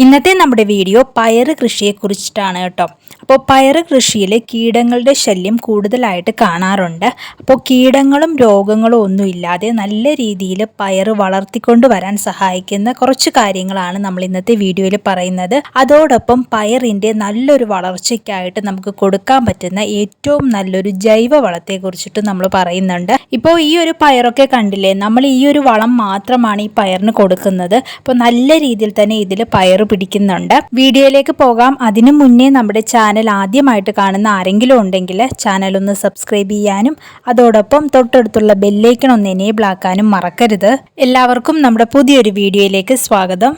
ഇന്നത്തെ നമ്മുടെ വീഡിയോ പയറ് കൃഷിയെക്കുറിച്ചിട്ടാണ് കേട്ടോ. അപ്പോൾ പയറ് കൃഷിയിൽ കീടങ്ങളുടെ ശല്യം കൂടുതലായിട്ട് കാണാറുണ്ട്. അപ്പോൾ കീടങ്ങളും രോഗങ്ങളും ഒന്നും ഇല്ലാതെ നല്ല രീതിയിൽ പയറ് വളർത്തിക്കൊണ്ട് വരാൻ സഹായിക്കുന്ന കുറച്ച് കാര്യങ്ങളാണ് നമ്മൾ ഇന്നത്തെ വീഡിയോയിൽ പറയുന്നത്. അതോടൊപ്പം പയറിൻ്റെ നല്ലൊരു വളർച്ചയ്ക്കായിട്ട് നമുക്ക് കൊടുക്കാൻ പറ്റുന്ന ഏറ്റവും നല്ലൊരു ജൈവ വളത്തെക്കുറിച്ചിട്ട് നമ്മൾ പറയുന്നുണ്ട്. ഇപ്പോൾ ഈ ഒരു പയറൊക്കെ കണ്ടില്ലേ, നമ്മൾ ഈ ഒരു വളം മാത്രമാണ് ഈ പയറിന് കൊടുക്കുന്നത്. അപ്പോൾ നല്ല രീതിയിൽ തന്നെ ഇതിൽ പയർ പിടിക്കുന്നുണ്ട്. വീഡിയോയിലേക്ക് പോകാം. അതിനു മുന്നേ നമ്മുടെ ചാനൽ ആദ്യമായിട്ട് കാണുന്ന ആരെങ്കിലും ഉണ്ടെങ്കിൽ ചാനൽ ഒന്ന് സബ്സ്ക്രൈബ് ചെയ്യാനും അതോടൊപ്പം തൊട്ടടുത്തുള്ള ബെല്ലൈക്കൺ ഒന്ന് എനേബിൾ ആക്കാനും മറക്കരുത്. എല്ലാവർക്കും നമ്മുടെ പുതിയൊരു വീഡിയോയിലേക്ക് സ്വാഗതം.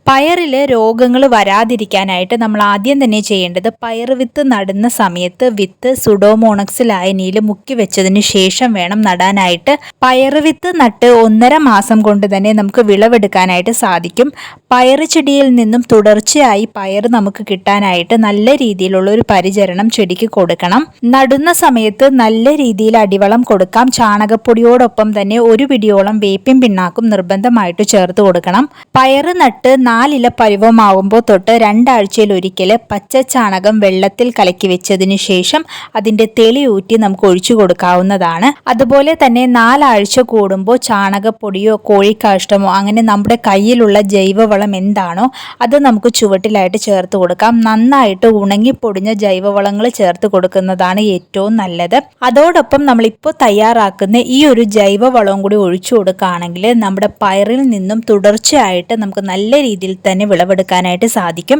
പയറിൽ രോഗങ്ങൾ വരാതിരിക്കാനായിട്ട് നമ്മൾ ആദ്യം തന്നെ ചെയ്യേണ്ടത് പയർ വിത്ത് നടുന്ന സമയത്ത് വിത്ത് സുഡോമോണക്സ് ലായനിയിൽ മുക്കി വെച്ചതിന് ശേഷം വേണം നടാനായിട്ട്. പയർ വിത്ത് നട്ട് 1.5 മാസം കൊണ്ട് തന്നെ നമുക്ക് വിളവെടുക്കാനായിട്ട് സാധിക്കും. പയർ ചെടിയിൽ നിന്നും തുടർച്ചയായി പയർ നമുക്ക് കിട്ടാനായിട്ട് നല്ല രീതിയിലുള്ള ഒരു പരിചരണം ചെടിക്ക് കൊടുക്കണം. നടുന്ന സമയത്ത് നല്ല രീതിയിൽ അടിവളം കൊടുക്കാം. ചാണകപ്പൊടിയോടൊപ്പം തന്നെ 1 പിടിയോളം വേപ്പിൻ പിണ്ണാക്കും നിർബന്ധമായിട്ട് ചേർത്ത് കൊടുക്കണം. പയർ നട്ട് 4 ഇല പരുവമാവുമ്പോൾ തൊട്ട് 2 ആഴ്ചയിൽ ഒരിക്കൽ പച്ച ചാണകം വെള്ളത്തിൽ കലക്കി വെച്ചതിന് ശേഷം അതിൻ്റെ തെളി ഊറ്റി നമുക്ക് ഒഴിച്ചു കൊടുക്കാവുന്നതാണ്. അതുപോലെ തന്നെ 4 ആഴ്ച കൂടുമ്പോൾ ചാണകപ്പൊടിയോ കോഴിക്കാഷ്ടമോ അങ്ങനെ നമ്മുടെ കയ്യിലുള്ള ജൈവവളം എന്താണോ അത് നമുക്ക് ചുവട്ടിലായിട്ട് ചേർത്ത് കൊടുക്കാം. നന്നായിട്ട് ഉണങ്ങിപ്പൊടിഞ്ഞ ജൈവവളങ്ങൾ ചേർത്ത് കൊടുക്കുന്നതാണ് ഏറ്റവും നല്ലത്. അതോടൊപ്പം നമ്മളിപ്പോൾ തയ്യാറാക്കുന്ന ഈ ഒരു ജൈവവളവും കൂടി ഒഴിച്ചു കൊടുക്കുകയാണെങ്കിൽ നമ്മുടെ പയറിൽ നിന്നും തുടർച്ചയായിട്ട് നമുക്ക് നല്ല രീതിയിൽ തന്നെ വിളവെടുക്കാനായിട്ട് സാധിക്കും.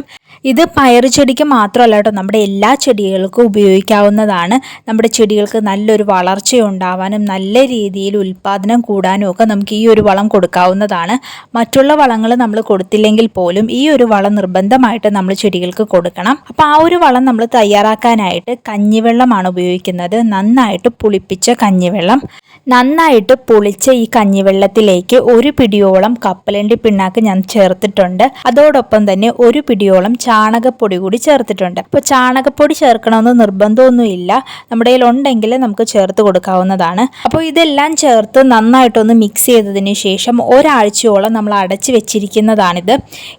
ഇത് പയർ ചെടിക്ക് മാത്രമല്ല കേട്ടോ, നമ്മുടെ എല്ലാ ചെടികൾക്കും ഉപയോഗിക്കാവുന്നതാണ്. നമ്മുടെ ചെടികൾക്ക് നല്ലൊരു വളർച്ചയുണ്ടാവാനും നല്ല രീതിയിൽ ഉൽപ്പാദനം കൂടാനും ഒക്കെ നമുക്ക് ഈ ഒരു വളം കൊടുക്കാവുന്നതാണ്. മറ്റുള്ള വളങ്ങൾ നമ്മൾ കൊടുത്തില്ലെങ്കിൽ പോലും ഈ ഒരു വളം നിർബന്ധമായിട്ട് നമ്മൾ ചെടികൾക്ക് കൊടുക്കണം. അപ്പോൾ ആ ഒരു വളം നമ്മൾ തയ്യാറാക്കാനായിട്ട് കഞ്ഞിവെള്ളമാണ് ഉപയോഗിക്കുന്നത്. നന്നായിട്ട് പുളിപ്പിച്ച കഞ്ഞിവെള്ളം. നന്നായിട്ട് പുളിച്ച ഈ കഞ്ഞിവെള്ളത്തിലേക്ക് 1 പിടിയോളം കപ്പലണ്ടി പിണ്ണാക്ക് ഞാൻ ചേർത്തിട്ടുണ്ട്. അതോടൊപ്പം തന്നെ 1 പിടിയോളം ചാണകപ്പൊടി കൂടി ചേർത്തിട്ടുണ്ട്. അപ്പോൾ ചാണകപ്പൊടി ചേർക്കണമെന്ന് നിർബന്ധമൊന്നുമില്ല, നമ്മുടെ കയ്യിൽ ഉണ്ടെങ്കിൽ നമുക്ക് ചേർത്ത് കൊടുക്കാവുന്നതാണ്. അപ്പോൾ ഇതെല്ലാം ചേർത്ത് നന്നായിട്ടൊന്ന് മിക്സ് ചെയ്തതിന് ശേഷം ഒരാഴ്ചയോളം നമ്മൾ അടച്ചു വെച്ചിരിക്കുന്നതാണിത്.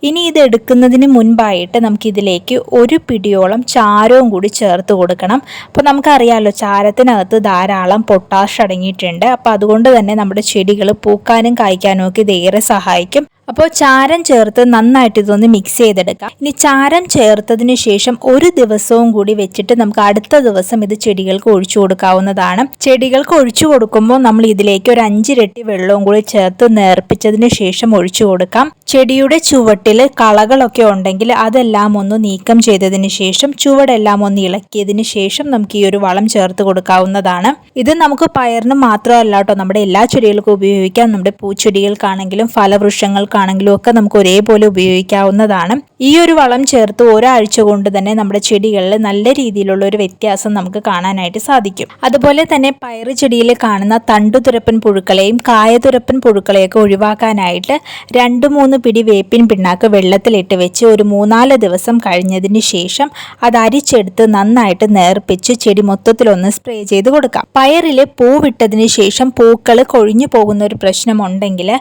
ഇനി ഇത് എടുക്കുന്നതിന് മുൻപായിട്ട് നമുക്കിതിലേക്ക് 1 പിടിയോളം ചാരവും കൂടി ചേർത്ത് കൊടുക്കണം. അപ്പോൾ നമുക്കറിയാമല്ലോ, ചാരത്തിനകത്ത് ധാരാളം പൊട്ടാഷ് അടങ്ങിയിട്ടുണ്ട്. അപ്പോൾ അതുകൊണ്ട് തന്നെ നമ്മുടെ ചെടികൾ പൂക്കാനും കായ്ക്കാനും ഒക്കെ ഇത് ഏറെ സഹായിക്കും. അപ്പോൾ ചാരം ചേർത്ത് നന്നായിട്ട് ഇതൊന്ന് മിക്സ് ചെയ്തെടുക്കാം. ഇനി ചാരം ചേർത്തതിന് ശേഷം 1 ദിവസവും കൂടി വെച്ചിട്ട് നമുക്ക് അടുത്ത ദിവസം ഇത് ചെടികൾക്ക് ഒഴിച്ചു കൊടുക്കാവുന്നതാണ്. ചെടികൾക്ക് ഒഴിച്ചു കൊടുക്കുമ്പോൾ നമ്മൾ ഇതിലേക്ക് ഒരു 5 ഇരട്ടി വെള്ളവും കൂടി ചേർത്ത് നേർപ്പിച്ചതിന് ശേഷം ഒഴിച്ചു കൊടുക്കാം. ചെടിയുടെ ചുവട്ടിൽ കളകളൊക്കെ ഉണ്ടെങ്കിൽ അതെല്ലാം ഒന്ന് നീക്കം ചെയ്തതിന് ശേഷം ചുവടെല്ലാം ഒന്ന് ഇളക്കിയതിന് ശേഷം നമുക്ക് ഈ ഒരു വളം ചേർത്ത് കൊടുക്കാവുന്നതാണ്. ഇത് നമുക്ക് പയറിന് മാത്രമല്ല കേട്ടോ, നമ്മുടെ എല്ലാ ചെടികൾക്കും ഉപയോഗിക്കാം. നമ്മുടെ പൂച്ചെടികൾക്കാണെങ്കിലും ഫലവൃക്ഷങ്ങൾക്കാണെങ്കിലും ഒക്കെ നമുക്ക് ഒരേപോലെ ഉപയോഗിക്കാവുന്നതാണ്. ഈ ഒരു വളം ചേർത്ത് ഒരാഴ്ച കൊണ്ട് തന്നെ നമ്മുടെ ചെടികളിൽ നല്ല രീതിയിലുള്ള ഒരു വ്യത്യാസം നമുക്ക് കാണാനായിട്ട് സാധിക്കും. അതുപോലെ തന്നെ പയറ് ചെടിയിൽ കാണുന്ന തണ്ടുതുരപ്പൻ പുഴുക്കളെയും കായതുരപ്പൻ പുഴുക്കളെയൊക്കെ ഒഴിവാക്കാനായിട്ട് 2-3 പിടി വേപ്പിൻ പിണ്ണാക്ക് വെള്ളത്തിലിട്ട് വെച്ച് ഒരു 3-4 ദിവസം കഴിഞ്ഞതിന് ശേഷം അത് അരിച്ചെടുത്ത് നന്നായിട്ട് നേർപ്പിച്ച് ചെടി മൊത്തത്തിലൊന്ന് സ്പ്രേ ചെയ്ത് കൊടുക്കാം. പയറിൽ പൂവിട്ടതിന് ശേഷം പൂക്കൾ കൊഴിഞ്ഞു പോകുന്ന ഒരു പ്രശ്നമുണ്ടെങ്കിൽ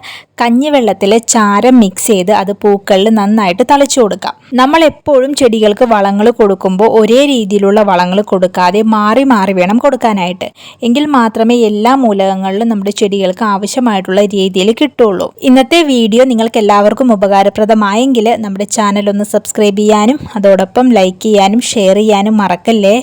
കഞ്ഞിവെള്ളത്തിൽ ചാരം മിക്സ് ചെയ്ത് അത് പൂക്കളിൽ നന്നായിട്ട് തളിച്ചു കൊടുക്കാം. നമ്മൾ എപ്പോഴും ചെടികൾക്ക് വളങ്ങൾ കൊടുക്കുമ്പോൾ ഒരേ രീതിയിലുള്ള വളങ്ങൾ കൊടുക്കാതെ മാറി മാറി വേണം കൊടുക്കാനായിട്ട്. എങ്കിൽ മാത്രമേ എല്ലാ മൂലകങ്ങളിലും നമ്മുടെ ചെടികൾക്ക് ആവശ്യമായിട്ടുള്ള രീതിയിൽ കിട്ടുള്ളൂ. ഇന്നത്തെ വീഡിയോ നിങ്ങൾക്ക് എല്ലാവർക്കും ഉപകാരപ്രദമായെങ്കിൽ നമ്മുടെ ചാനൽ ഒന്ന് സബ്സ്ക്രൈബ് ചെയ്യാനും അതോടൊപ്പം ലൈക്ക് ചെയ്യാനും ഷെയർ ചെയ്യാനും മറക്കല്ലേ.